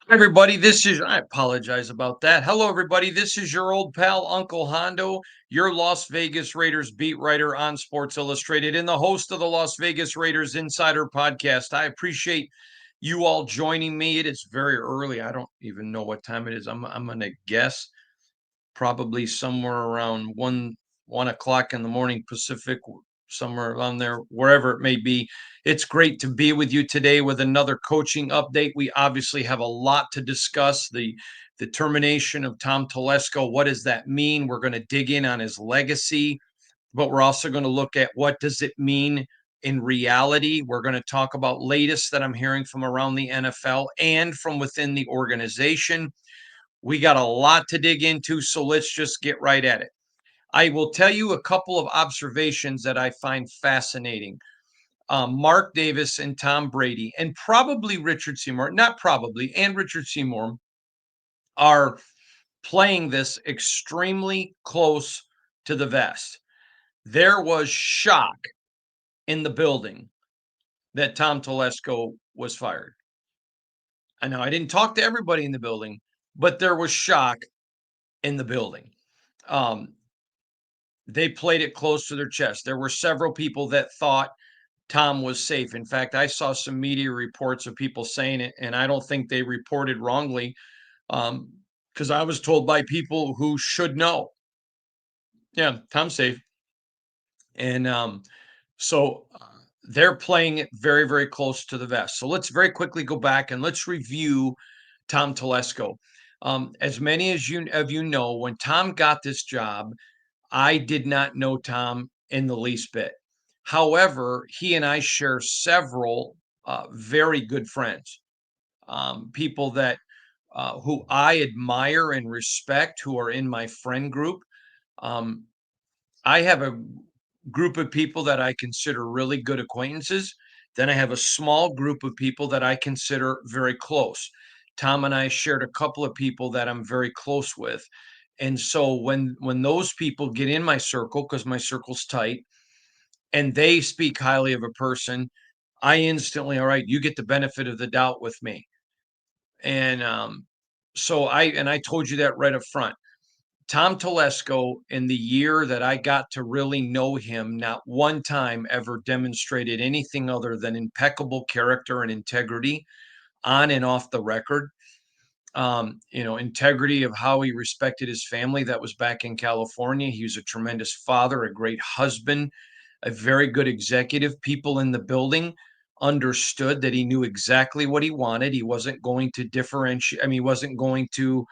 Everybody, I apologize about that. Hello, everybody. This is your old pal, Uncle Hondo, your Las Vegas Raiders beat writer on Sports Illustrated and the host of the Las Vegas Raiders Insider Podcast. I appreciate you all joining me. It is very early. I don't even know what time it is. I'm going to guess probably somewhere around 1 o'clock in the morning Pacific, somewhere around there, wherever it may be. It's great to be with you today with another coaching update. We obviously have a lot to discuss. The termination of Tom Telesco. What does that mean? We're going to dig in on his legacy, but we're also going to look at what does it mean in reality. We're going to talk about latest that I'm hearing from around the NFL and from within the organization. We got a lot to dig into, so let's just get right at it. I will tell you a couple of observations that I find fascinating. Mark Davis and Tom Brady, and probably Richard Seymour, not probably, and Richard Seymour are playing this extremely close to the vest. There was shock in the building that Tom Telesco was fired. I know I didn't talk to everybody in the building, but there was shock in the building. Um, they played it close to their chest. There were several people that thought Tom was safe. In fact, I saw some media reports of people saying it, and I don't think they reported wrongly because I was told by people who should know. Yeah, Tom's safe. And they're playing it very, very close to the vest. So let's very quickly go back and let's review Tom Telesco. As many as you know, when Tom got this job, I did not know Tom in the least bit. However, he and I share several very good friends, people that who I admire and respect, who are in my friend group. Um, I have a group of people that I consider really good acquaintances. Then I have a small group of people that I consider very close. Tom and I shared a couple of people that I'm very close with. And so when those people get in my circle, because my circle's tight, and they speak highly of a person, I instantly, all right, you get the benefit of the doubt with me. And I told you that right up front. Tom Telesco, in the year that I got to really know him, not one time ever demonstrated anything other than impeccable character and integrity on and off the record. Integrity of how he respected his family. That was back in California. He was a tremendous father, a great husband, a very good executive. People in the building understood that he knew exactly what he wanted. He wasn't going to differentiate. I mean, he wasn't going to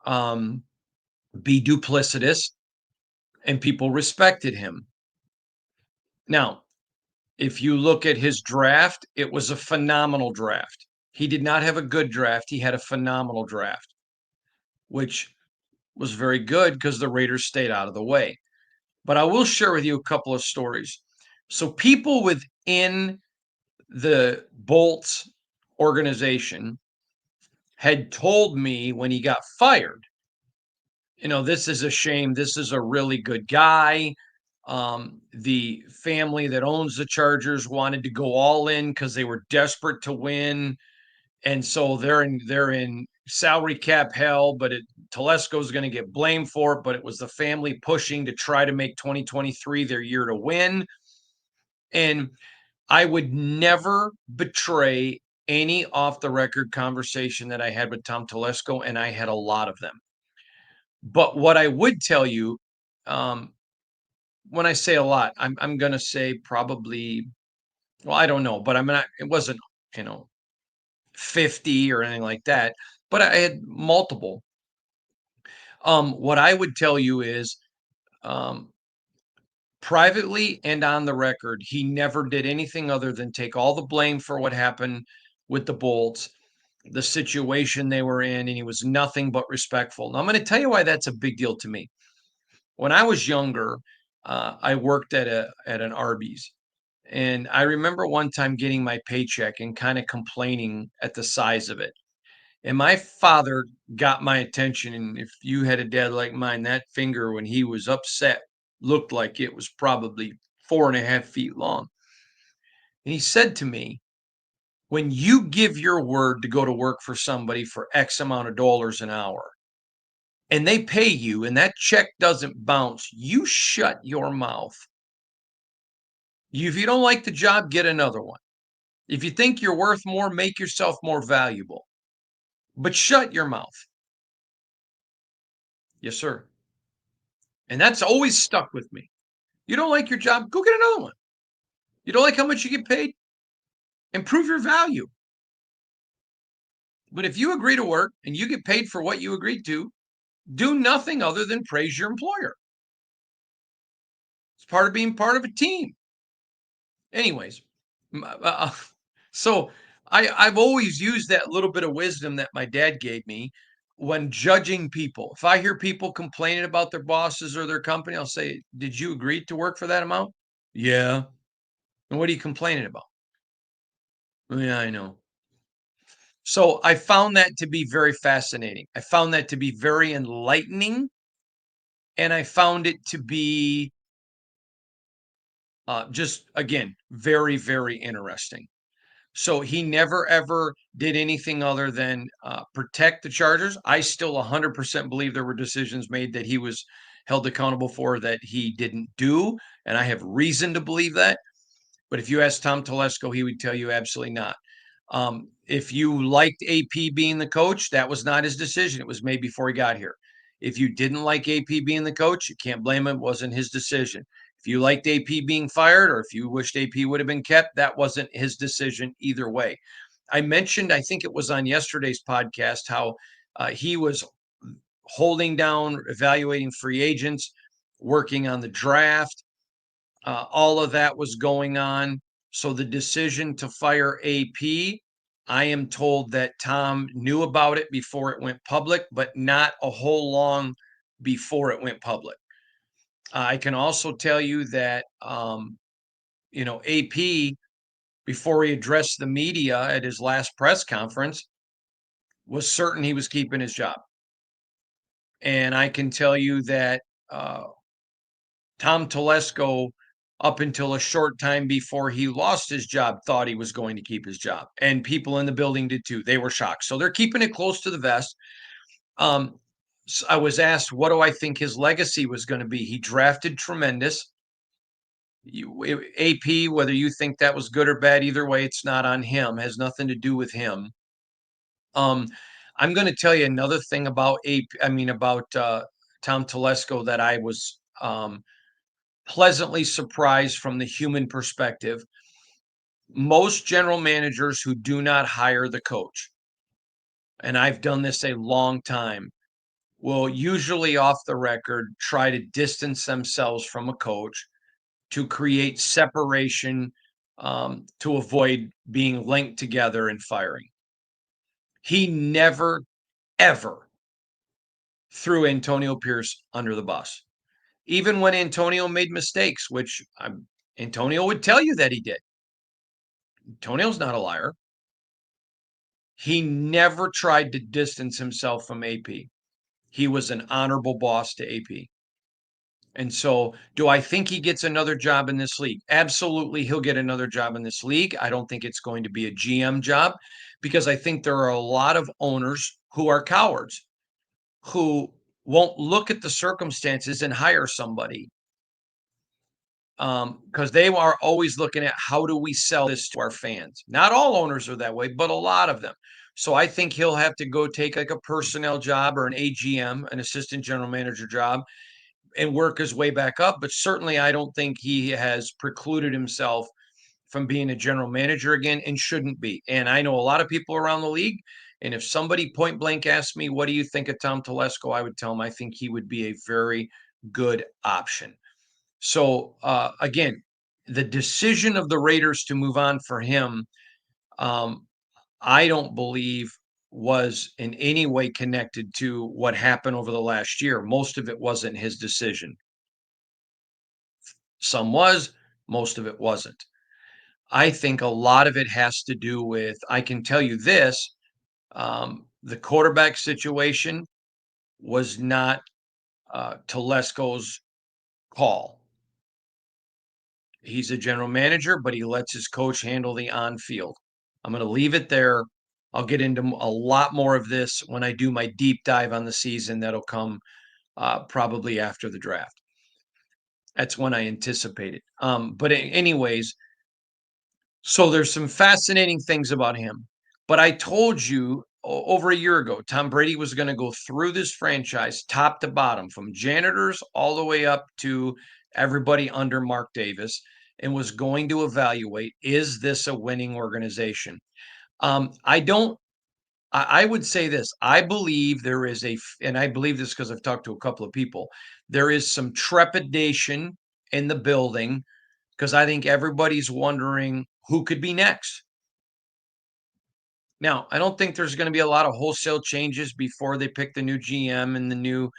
um, be duplicitous, and people respected him. Now, if you look at his draft, it was a phenomenal draft. He did not have a good draft. He had a phenomenal draft, which was very good because the Raiders stayed out of the way. But I will share with you a couple of stories. So, people within the Bolts organization had told me when he got fired, this is a shame. This is a really good guy. The family that owns the Chargers wanted to go all in because they were desperate to win, and so they're in salary cap hell. But Telesco's going to get blamed for it. But it was the family pushing to try to make 2023 their year to win. And I would never betray any off the record conversation that I had with Tom Telesco, and I had a lot of them. But what I would tell you, um, when I say a lot, I'm going to say probably, well, I don't know, but I'm not. It wasn't, you know, 50 or anything like that. But I had multiple. What I would tell you is, um, privately and on the record, he never did anything other than take all the blame for what happened with the Bolts, the situation they were in, and he was nothing but respectful. Now, I'm going to tell you why that's a big deal to me. When I was younger, I worked at an Arby's, and I remember one time getting my paycheck and kind of complaining at the size of it. And my father got my attention. And if you had a dad like mine, that finger, when he was upset, looked like it was probably 4.5 feet long. And he said to me, When you give your word to go to work for somebody for X amount of dollars an hour and they pay you and that check doesn't bounce, you shut your mouth. If you don't like the job, get another one. If you think you're worth more, make yourself more valuable, but shut your mouth. Yes, sir. And that's always stuck with me. You don't like your job, go get another one. You don't like how much you get paid, improve your value. But if you agree to work and you get paid for what you agreed to, do nothing other than praise your employer. It's part of being part of a team. Anyways, so I've always used that little bit of wisdom that my dad gave me when judging people. If I hear people complaining about their bosses or their company, I'll say, "Did you agree to work for that amount?" Yeah. And what are you complaining about? Yeah, I know. So I found that to be very fascinating. I found that to be very enlightening, and I found it to be just again very, very interesting. So he never ever did anything other than protect the Chargers. I still 100% believe there were decisions made that he was held accountable for that he didn't do, and I have reason to believe that. But if you ask Tom Telesco, he would tell you absolutely not. If you liked AP being the coach, that was not his decision. It was made before he got here. If you didn't like AP being the coach, you can't blame him. It wasn't his decision. If you liked AP being fired or if you wished AP would have been kept, that wasn't his decision either way. I mentioned, I think it was on yesterday's podcast, how he was holding down, evaluating free agents, working on the draft. All of that was going on. So the decision to fire AP, I am told that Tom knew about it before it went public, but not a whole long before it went public. I can also tell you that, AP, before he addressed the media at his last press conference, was certain he was keeping his job. And I can tell you that uh, Tom Telesco, up until a short time before he lost his job, thought he was going to keep his job. And people in the building did too. They were shocked. So they're keeping it close to the vest. Um, I was asked, what do I think his legacy was going to be? He drafted tremendous. AP, whether you think that was good or bad, either way, it's not on him, has nothing to do with him. Um, I'm going to tell you another thing about about Tom Telesco that I was pleasantly surprised from the human perspective. Most general managers who do not hire the coach, and I've done this a long time, will usually off the record try to distance themselves from a coach to create separation, to avoid being linked together and firing. He never, ever threw Antonio Pierce under the bus. Even when Antonio made mistakes, which Antonio would tell you that he did. Antonio's not a liar. He never tried to distance himself from AP. He was an honorable boss to AP. And so, do I think he gets another job in this league? Absolutely, he'll get another job in this league. I don't think it's going to be a GM job because I think there are a lot of owners who are cowards who won't look at the circumstances and hire somebody because they are always looking at how do we sell this to our fans. Not all owners are that way, but a lot of them. So I think he'll have to go take like a personnel job or an AGM, an assistant general manager job, and work his way back up. But certainly, I don't think he has precluded himself from being a general manager again and shouldn't be. And I know a lot of people around the league. And if somebody point blank asked me, what do you think of Tom Telesco? I would tell him I think he would be a very good option. So again, the decision of the Raiders to move on for him, um, I don't believe was in any way connected to what happened over the last year. Most of it wasn't his decision. Some was, most of it wasn't. I think a lot of it has to do with, I can tell you this, the quarterback situation was not Telesco's call. He's a general manager, but he lets his coach handle the on field. I'm going to leave it there. I'll get into a lot more of this when I do my deep dive on the season. That'll come probably after the draft. That's when I anticipate it. Anyways, so there's some fascinating things about him. But I told you over a year ago, Tom Brady was going to go through this franchise top to bottom, from janitors all the way up to everybody under Mark Davis, and was going to evaluate, is this a winning organization? I don't. I would say this. I believe there is and I believe this because I've talked to a couple of people. There is some trepidation in the building because I think everybody's wondering who could be next. Now, I don't think there's going to be a lot of wholesale changes before they pick the new GM and the new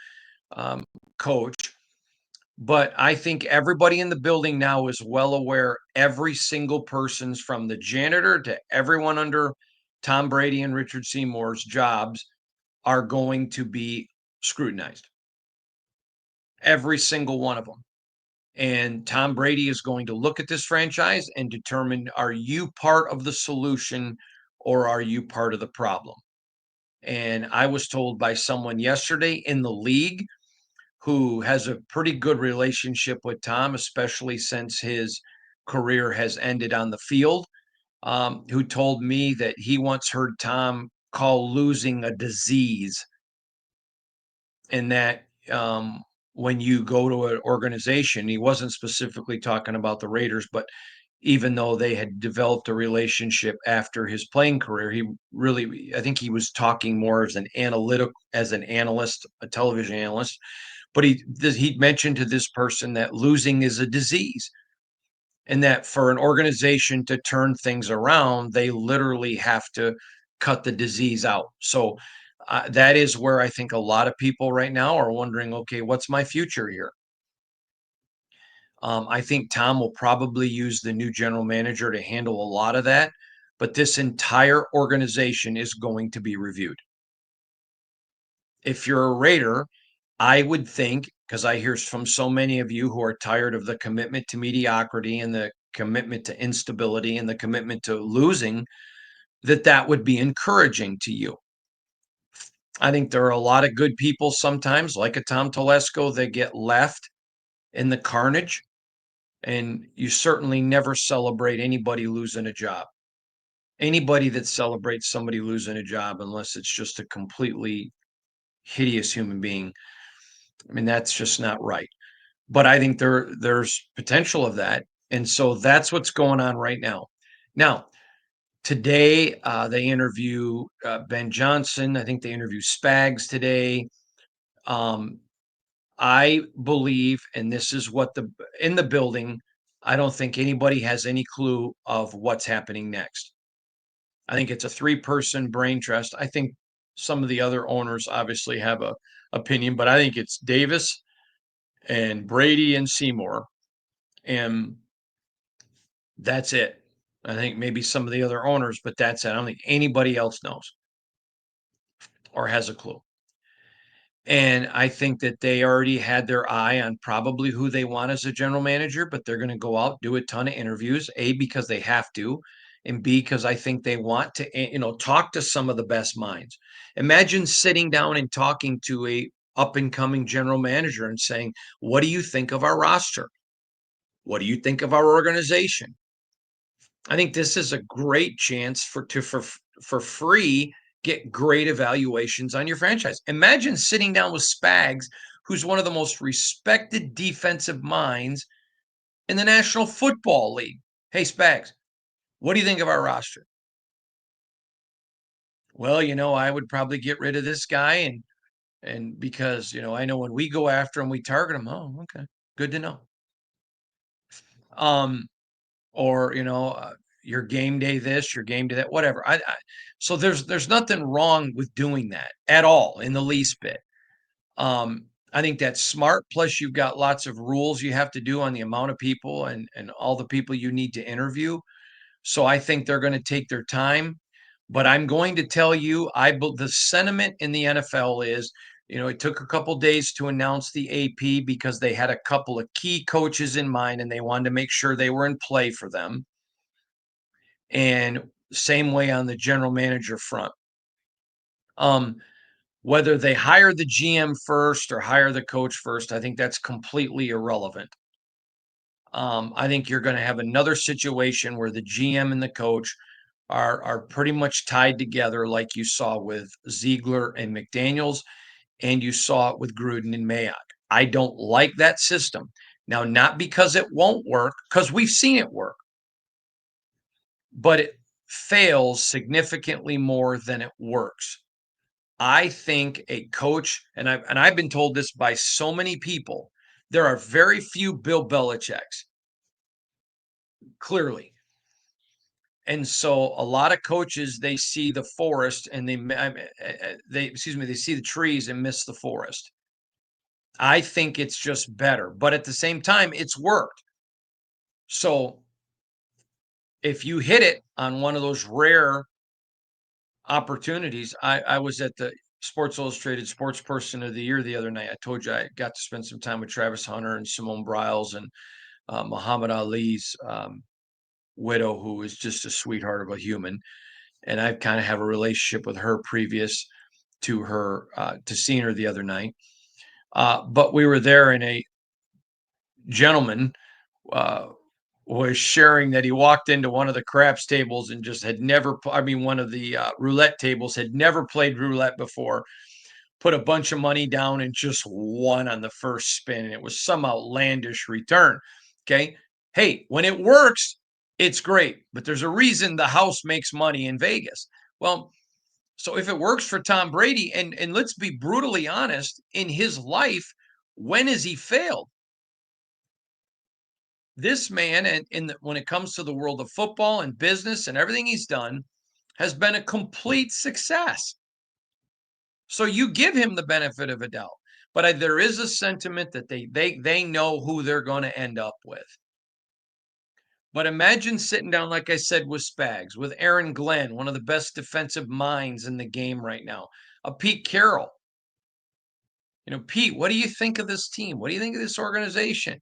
um, coach. But I think everybody in the building now is well aware, every single person's, from the janitor to everyone under Tom Brady and Richard Seymour's jobs, are going to be scrutinized. Every single one of them. And Tom Brady is going to look at this franchise and determine, are you part of the solution or are you part of the problem? And I was told by someone yesterday in the league who has a pretty good relationship with Tom, especially since his career has ended on the field, who told me that he once heard Tom call losing a disease, and that when you go to an organization, he wasn't specifically talking about the Raiders, but even though they had developed a relationship after his playing career, I think he was talking more as an analyst, a television analyst. But he mentioned to this person that losing is a disease, and that for an organization to turn things around, they literally have to cut the disease out. So that is where I think a lot of people right now are wondering, okay, what's my future here? I think Tom will probably use the new general manager to handle a lot of that, but this entire organization is going to be reviewed. If you're a Raider, I would think, because I hear from so many of you who are tired of the commitment to mediocrity and the commitment to instability and the commitment to losing, that would be encouraging to you. I think there are a lot of good people sometimes, like a Tom Telesco, that get left in the carnage. And you certainly never celebrate anybody losing a job. Anybody that celebrates somebody losing a job, unless it's just a completely hideous human being, I mean, that's just not right. But I think there's potential of that. And so that's what's going on right now. Now, today, they interview Ben Johnson. I think they interview Spags today. Um, I believe, and this is what in the building, I don't think anybody has any clue of what's happening next. I think it's a three-person brain trust. I think some of the other owners obviously have a opinion, but I think it's Davis and Brady and Seymour, and that's it. I think maybe some of the other owners, but that's it. I don't think anybody else knows or has a clue. And I think that they already had their eye on probably who they want as a general manager, but they're going to go out, do a ton of interviews, A, because they have to, and B, because I think they want to, talk to some of the best minds. Imagine sitting down and talking to a up and coming general manager and saying, what do you think of our roster? What do you think of our organization? I think this is a great chance for free get great evaluations on your franchise. Imagine sitting down with Spags, who's one of the most respected defensive minds in the National Football League. Hey, Spags, what do you think of our roster? Well, I would probably get rid of this guy, and because I know when we go after him, we target him. Oh, okay, good to know. Um, or your game day this, your game day that, whatever. So there's nothing wrong with doing that at all in the least bit. I think that's smart. Plus, you've got lots of rules you have to do on the amount of people and all the people you need to interview. So I think they're going to take their time. But I'm going to tell you, the sentiment in the NFL is, it took a couple days to announce the AP because they had a couple of key coaches in mind and they wanted to make sure they were in play for them. And Same way on the general manager front. Um, Whether they hire the GM first or hire the coach first, I think that's completely irrelevant. I think you're going to have another situation where the GM and the coach are pretty much tied together, like you saw with Ziegler and McDaniels, and you saw it with Gruden and Mayock. I don't like that system. Now, not because it won't work, because we've seen it work, but it fails significantly more than it works. I think a coach, and I've been told this by so many people, there are very few Bill Belichick's, clearly. And so a lot of coaches, they see the forest and they see the trees and miss the forest. I think it's just better, but at the same time, it's worked. So if you hit it on one of those rare opportunities, I was at the Sports Illustrated Sports Person of the Year the other night. I told you I got to spend some time with Travis Hunter and Simone Biles and Muhammad Ali's widow, who is just a sweetheart of a human. And I kind of have a relationship with her previous to her to seeing her the other night. But we were there, and a gentleman uh, was sharing that he walked into one of the craps tables and just had never, I mean, one of the roulette tables, had never played roulette before, put a bunch of money down and just won on the first spin. And it was some outlandish return. Okay. Hey, when it works, it's great, but there's a reason the house makes money in Vegas. Well, so if it works for Tom Brady, and let's be brutally honest, in his life, when has he failed? This man, and when it comes to the world of football and business and everything he's done, has been a complete success. So you give him the benefit of a doubt, but there is a sentiment that they know who they're going to end up with. But imagine sitting down, like I said, with Spags, with Aaron Glenn, one of the best defensive minds in the game right now, a Pete Carroll. Pete, what do you think of this team? What do you think of this organization?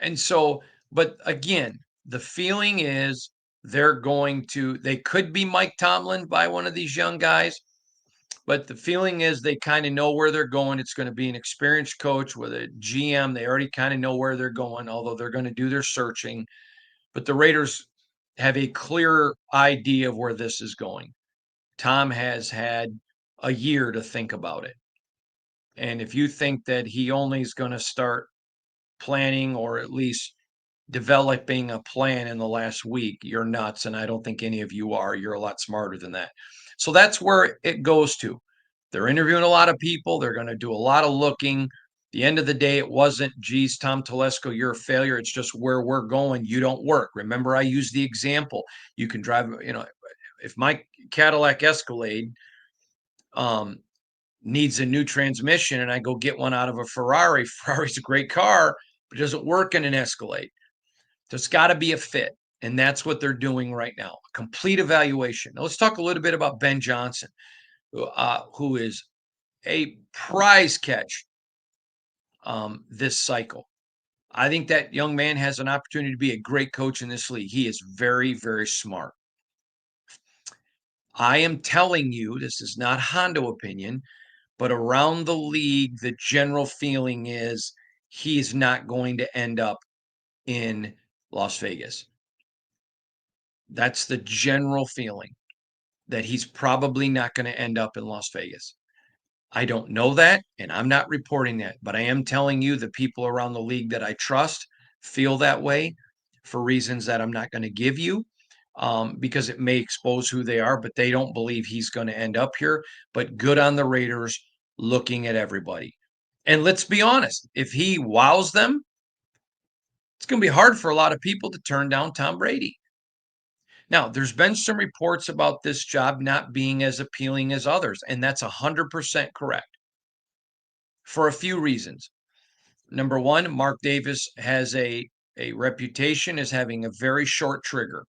And so, but again, the feeling is they could be Mike Tomlin by one of these young guys, but the feeling is they kind of know where they're going. It's going to be an experienced coach with a GM. They already kind of know where they're going, although they're going to do their searching. But the Raiders have a clear idea of where this is going. Tom has had a year to think about it. And if you think that he only is going to start planning or at least developing a plan in the last week, you're nuts. And I don't think any of you are. You're a lot smarter than that. So that's where it goes to. They're interviewing a lot of people. They're going to do a lot of looking. The end of the day, it wasn't, geez, Tom Telesco, you're a failure. It's just where we're going. You don't work. Remember, I used the example. You can drive, if my Cadillac Escalade um, needs a new transmission and I go get one out of a Ferrari, Ferrari's a great car, but it doesn't work in an Escalade. There's got to be a fit. And that's what they're doing right now. A complete evaluation. Now, let's talk a little bit about Ben Johnson, who is a prize catch this cycle. I think that young man has an opportunity to be a great coach in this league. He is very, very smart. I am telling you, this is not Hondo opinion, but around the league, the general feeling is he's not going to end up in Las Vegas. That's the general feeling, that he's probably not going to end up in Las Vegas. I don't know that, and I'm not reporting that, but I am telling you the people around the league that I trust feel that way for reasons that I'm not going to give you, because it may expose who they are, but they don't believe he's going to end up here. But good on the Raiders looking at everybody. And let's be honest, if he wows them, it's going to be hard for a lot of people to turn down Tom Brady. Now, there's been some reports about this job not being as appealing as others, and that's 100% correct for a few reasons. Number one, Mark Davis has a reputation as having a very short trigger.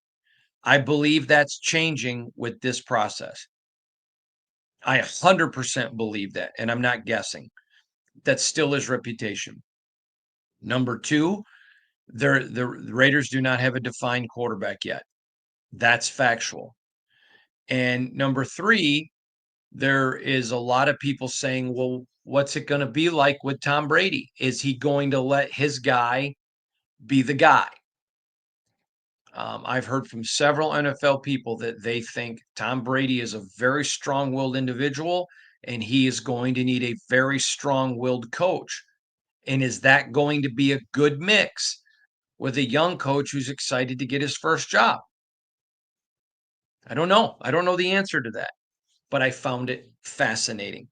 I believe that's changing with this process. I 100% believe that, and I'm not guessing. That's still his reputation. Number two, the Raiders do not have a defined quarterback yet. That's factual. And number three, there is a lot of people saying, well, what's it going to be like with Tom Brady? Is he going to let his guy be the guy? I've heard from several NFL people that they think Tom Brady is a very strong willed individual and he is going to need a very strong willed coach. And is that going to be a good mix with a young coach who's excited to get his first job? I don't know. I don't know the answer to that, but I found it fascinating.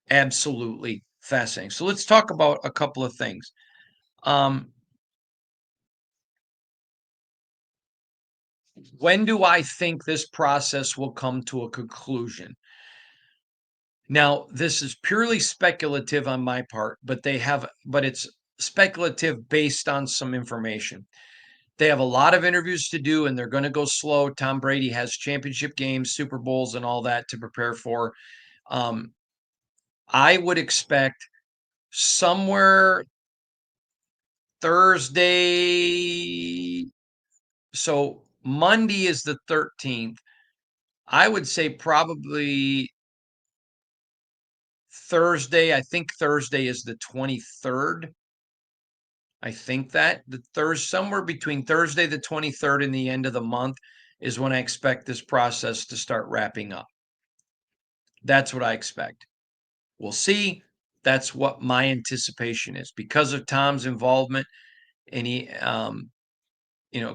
Absolutely fascinating. So let's talk about a couple of things. Um, when do I think this process will come to a conclusion? Now, this is purely speculative on my part, but it's speculative based on some information. They have a lot of interviews to do and they're going to go slow. Tom Brady has championship games, Super Bowls, and all that to prepare for. Um, I would expect somewhere Thursday. So Monday is the 13th. I would say probably Thursday. I think Thursday is the 23rd. I think that the Thursday, somewhere between Thursday the 23rd and the end of the month is when I expect this process to start wrapping up. That's what I expect. We'll see. That's what my anticipation is because of Tom's involvement, and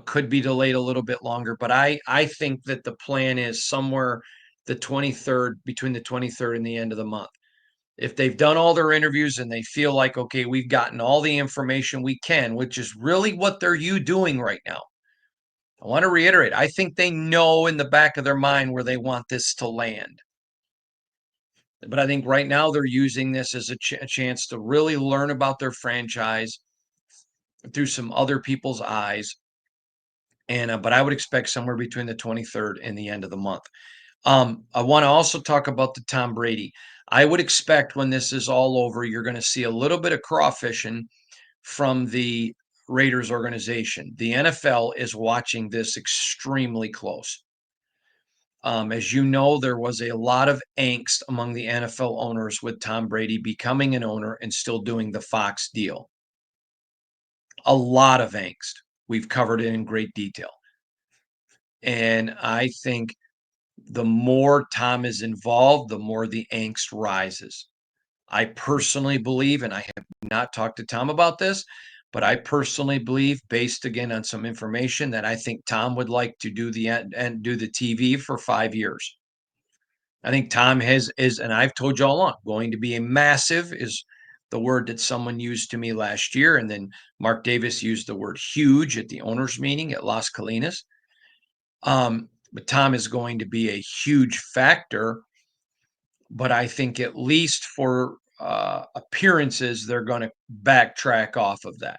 could be delayed a little bit longer. But I think that the plan is somewhere the 23rd, between the 23rd and the end of the month. If they've done all their interviews and they feel like, okay, we've gotten all the information we can, which is really what they're doing right now. I want to reiterate, I think they know in the back of their mind where they want this to land. But I think right now they're using this as a chance to really learn about their franchise through some other people's eyes. And but I would expect somewhere between the 23rd and the end of the month. I want to also talk about the Tom Brady. I would expect when this is all over, you're going to see a little bit of crawfishing from the Raiders organization. The NFL is watching this extremely close. As you know, there was a lot of angst among the NFL owners with Tom Brady becoming an owner and still doing the Fox deal. A lot of angst. We've covered it in great detail. And I think the more Tom is involved, the more the angst rises. I personally believe, and I have not talked to Tom about this, but I personally believe, based again on some information, that I think Tom would like to do the TV for 5 years. I think Tom is, and I've told you all along, going to be a massive is the word that someone used to me last year, and then Mark Davis used the word huge at the owners' meeting at Las Colinas. But Tom is going to be a huge factor, but I think at least for appearances, they're going to backtrack off of that.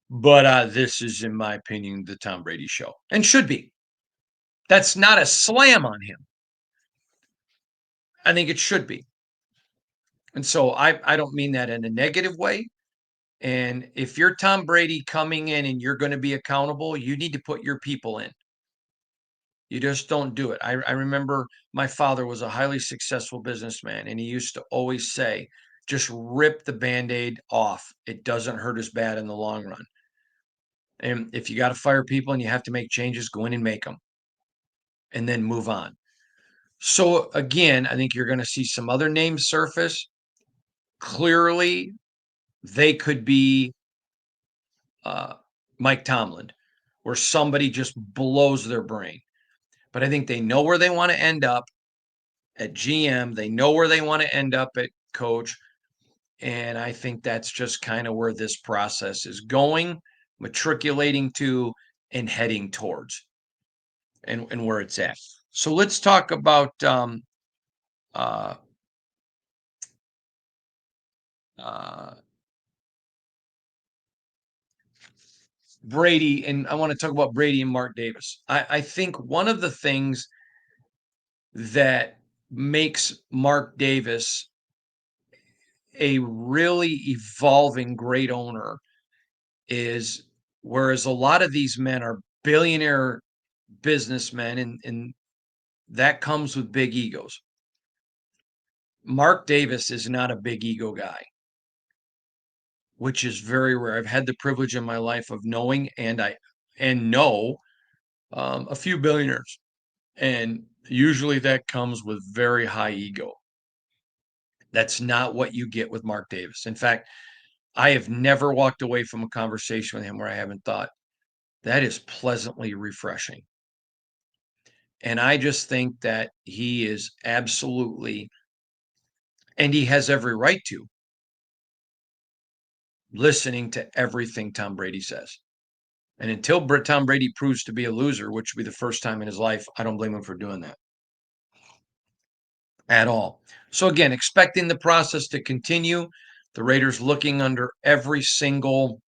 But this is, in my opinion, the Tom Brady show, and should be. That's not a slam on him. I think it should be. And so I don't mean that in a negative way. And if you're Tom Brady coming in and you're going to be accountable, you need to put your people in. You just don't do it. I remember my father was a highly successful businessman, and he used to always say, just rip the band-aid off. It doesn't hurt as bad in the long run. And if you got to fire people and you have to make changes, go in and make them and then move on. So again, I think you're going to see some other names surface. Clearly, they could be uh, Mike Tomlin, where somebody just blows their brain. But I think they know where they want to end up at GM. They know where they want to end up at coach. And I think that's just kind of where this process is going, matriculating to, and heading towards, and where it's at. So let's talk about uh, uh, Brady, and I want to talk about Brady and Mark Davis. I think one of the things that makes Mark Davis a really evolving great owner is whereas a lot of these men are billionaire businessmen, and that comes with big egos. Mark Davis is not a big ego guy, which is very rare. I've had the privilege in my life of knowing and know a few billionaires, and usually that comes with very high ego. That's not what you get with Mark Davis. In fact, I have never walked away from a conversation with him where I haven't thought, that is pleasantly refreshing. And I just think that he is absolutely, and he has every right to, listening to everything Tom Brady says. And until Tom Brady proves to be a loser, which would be the first time in his life, I don't blame him for doing that at all. So again, expecting the process to continue, the Raiders looking under every single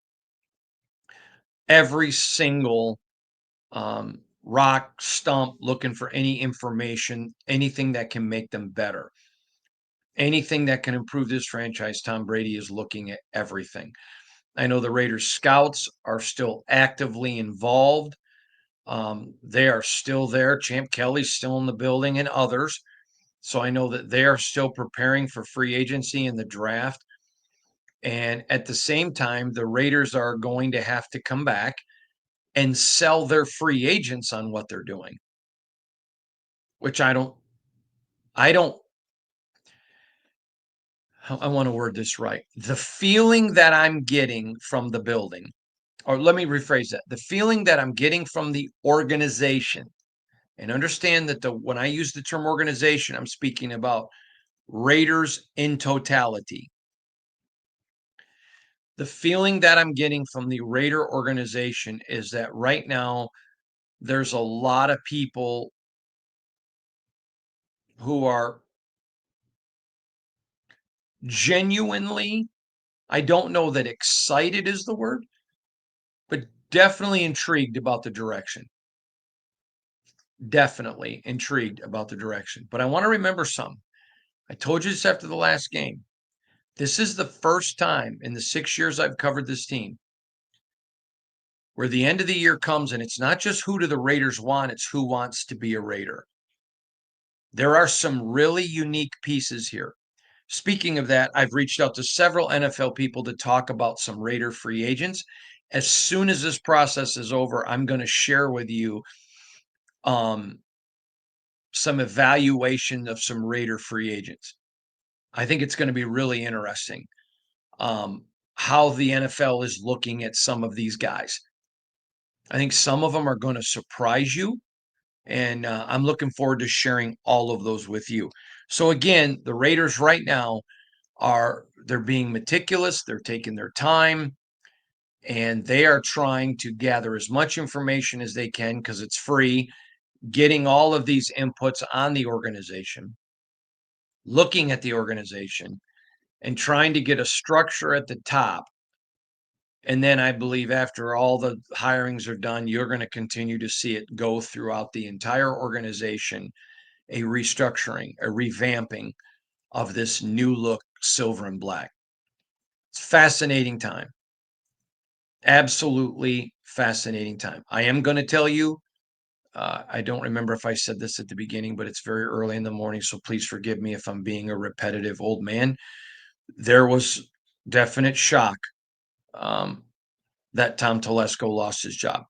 rock, stump, looking for any information, anything that can make them better, anything that can improve this franchise. Tom Brady is looking at everything. I know the Raiders scouts are still actively involved. They are still there. Champ Kelly's still in the building and others. So I know that they are still preparing for free agency and the draft. And at the same time, the Raiders are going to have to come back and sell their free agents on what they're doing, which I don't, I want to word this right. The feeling that I'm getting from the building, or let me rephrase that, the feeling that I'm getting from the organization, and understand that when I use the term organization, I'm speaking about Raiders in totality. The feeling that I'm getting from the Raider organization is that right now there's a lot of people who are genuinely, I don't know that excited is the word, but definitely intrigued about the direction. Definitely intrigued about the direction. But I want to remember something. I told you this after the last game. This is the first time in the 6 years I've covered this team where the end of the year comes and it's not just who do the Raiders want, it's who wants to be a Raider. There are some really unique pieces here. Speaking of that, I've reached out to several NFL people to talk about some Raider free agents. As soon as this process is over, I'm going to share with you um, some evaluation of some Raider free agents. I think it's going to be really interesting how the NFL is looking at some of these guys. I think some of them are going to surprise you, and I'm looking forward to sharing all of those with you. So again, the Raiders right now they're being meticulous, they're taking their time, and they are trying to gather as much information as they can because it's free, getting all of these inputs on the organization, looking at the organization, and trying to get a structure at the top. And then I believe after all the hirings are done, you're going to continue to see it go throughout the entire organization, a restructuring, a revamping of this new look, silver and black. It's fascinating time. Absolutely fascinating time. I am going to tell you, I don't remember if I said this at the beginning, but it's very early in the morning, so please forgive me if I'm being a repetitive old man. There was definite shock um, that Tom Telesco lost his job.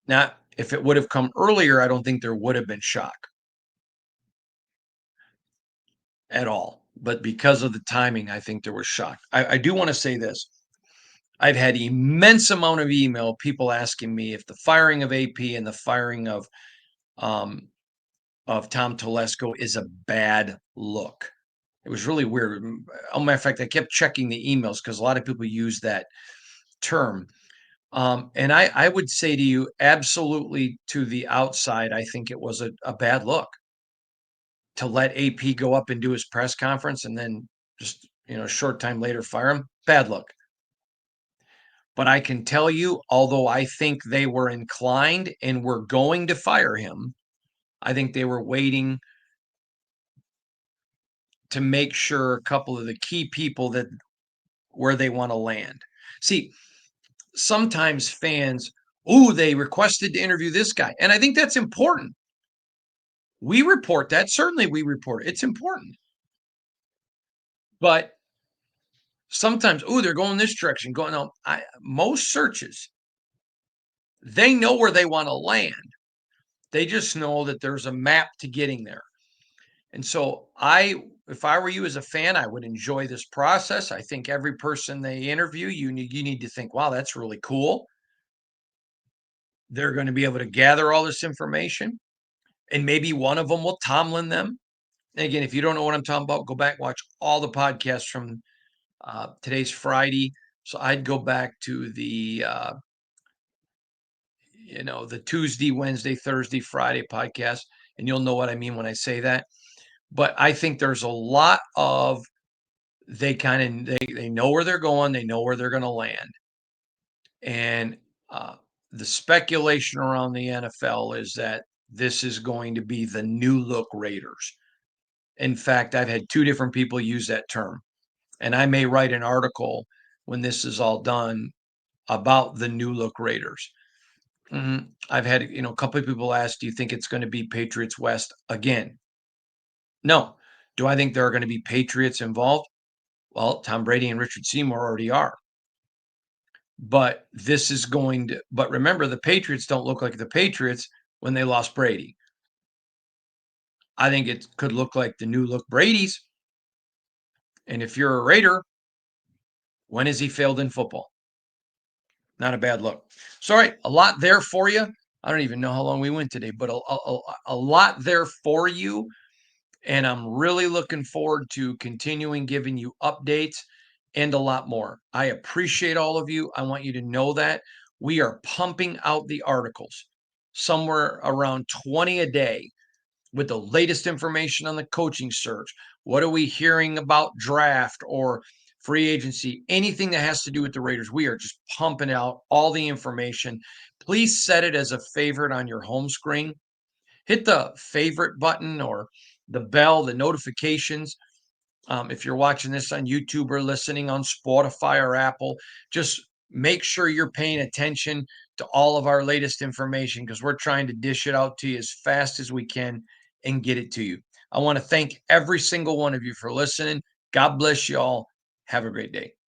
Now, if it would have come earlier, I don't think there would have been shock at all. But because of the timing, I think there was shock. I do want to say this. I've had immense amount of email, people asking me if the firing of AP and the firing um, of Tom Telesco is a bad look. It was really weird. Oh, matter of fact, I kept checking the emails because a lot of people use that term. And I would say to you, absolutely to the outside, I think it was a bad look to let AP go up and do his press conference and then just, a short time later fire him. Bad look. But I can tell you, although I think they were inclined and were going to fire him, I think they were waiting to make sure a couple of the key people that where they want to land. See, sometimes fans Ooh, they requested to interview this guy. And I think that's important. We report that. Certainly we report it. It's important. But sometimes, ooh, they're going this direction, going on. Most searches, they know where they want to land. They just know that there's a map to getting there. And so if I were you as a fan, I would enjoy this process. I think every person they interview, you need to think, wow, that's really cool. They're going to be able to gather all this information, and maybe one of them will Tomlin them. And again, if you don't know what I'm talking about, go back, watch all the podcasts from today's Friday. So I'd go back to the Tuesday, Wednesday, Thursday, Friday podcast, and you'll know what I mean when I say that. But I think there's a lot of they know where they're going, they know where they're going to land, and uh, the speculation around the NFL is that this is going to be the new look Raiders. In fact, I've had two different people use that term, and I may write an article when this is all done about the new look Raiders. I've had a couple of people ask, "Do you think it's going to be Patriots West again?" No. Do I think there are going to be Patriots involved? Well, Tom Brady and Richard Seymour already are. But remember, the Patriots don't look like the Patriots when they lost Brady. I think it could look like the new look Brady's. And if you're a Raider, when has he failed in football? Not a bad look. Sorry, a lot there for you. I don't even know how long we went today, but a lot there for you. And I'm really looking forward to continuing giving you updates and a lot more. I appreciate all of you. I want you to know that we are pumping out the articles, somewhere around 20 a day, with the latest information on the coaching search. What are we hearing about draft or free agency? Anything that has to do with the Raiders, we are just pumping out all the information. Please set it as a favorite on your home screen. Hit the favorite button or the bell, the notifications. If you're watching this on YouTube or listening on Spotify or Apple, just make sure you're paying attention to all of our latest information, because we're trying to dish it out to you as fast as we can and get it to you. I want to thank every single one of you for listening. God bless you all. Have a great day.